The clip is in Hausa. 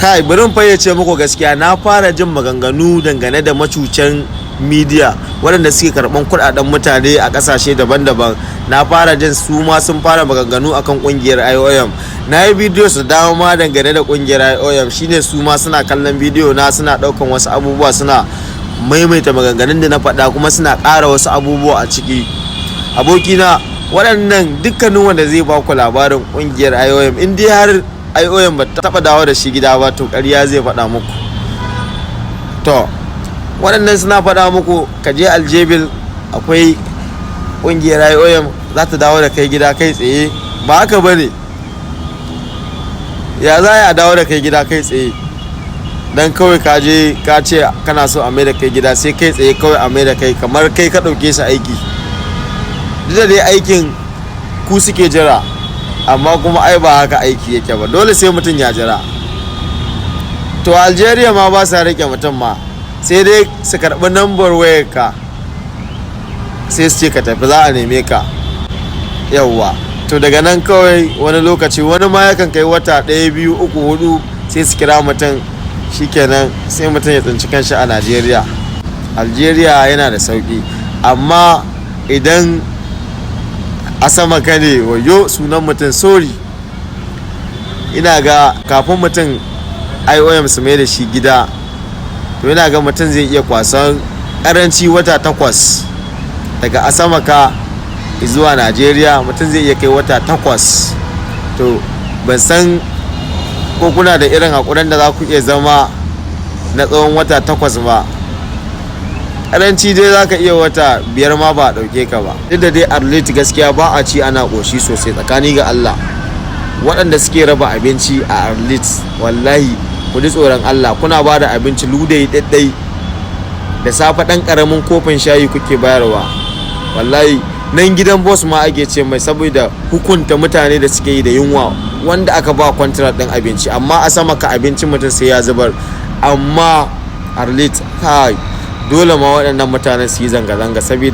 Kai bari in fayyace muku gaskiya, na fara jin maganganu dangane da macucan media waɗanda suke karɓan kuɗaɗen mutane a ƙasashe daban-daban. Na fara jin su ma sun fara maganganu akan ƙungiyar IOM. Na yi bidiyo su dama dangane da ƙungiyar IOM, shine su ma suna kallon bidiyo na, suna ɗaukan wasu abubuwa, suna maimaita maganganun da na faɗa, kuma suna ƙara wasu abubuwa a ciki. Abokina, waɗannan dukkanin wanda zai ba ku labarin ƙungiyar IOM, in dai har IOM ba ta taɓa dawo da shi gida ba, to ƙarya zai faɗa muku. To waɗannan suna faɗa muku ka je Aljebil, akwai ƙungiyar IOM za ta dawo da kai gida kai tsaye. Ba haka ba ne. Ya za a dawo da kai gida kai tsaye? Dan kawai ka je ka ce kana so a mai da kai gida, sai kai tsaye kawai a mai da kai kamar kai ka ɗauke su aiki. Duk da dai aikin ku suke jira, amma kuma ai ba haka aiki yake ba, dole sai mutum ya jira. To Algeria ma ba sa rike mutum ma, sai dai su karɓi nambar wayar ka, sai su ce ka tafi, za a neme ka. Yawwa, to daga nan kawai wani lokaci wani ma yakan kai wata 1, 2, 3, 4 sai su kira mutum, shikenan sai mutum ya tsinci kanshi a Najeriya. Algeria yana da sauki, amma idan a sama ka ne, wayo sunan mutum, sorry, ina ga kafin mutum IOM su mai da shi gida, to ina ga mutum zai iya kwasan karanci wata 8 daga asamaka zuwa Najeriya. Mutum zai iya kai wata 8. To ban san ko kuna da irin hakuran da za ku iya zama na tsawon wata 8 ba. Karanci dai za ka iya wata 5 ma ba a ɗauke ka ba. Duk da dai Arlit gaskiya ba a ci ana ƙoshi sosai, tsakani ga Allah. Waɗanda suke raba abinci a Arlit, wallahi ku ji tsoron Allah, kuna ba da abinci ludai ɗaɗɗai, da safe ɗan ƙaramin kofin shayi kuke bayarwa. Wallahi nan gidan boss ma ake ce mai, saboda hukunta mutane da suke yi da yunwa, wanda aka ba kwantirat ɗin abinci, amma a sama ka abincin mutum sai ya zubar. Amma Arlit, kai, dole ma waɗannan mutanen su yi zanga-zanga, saboda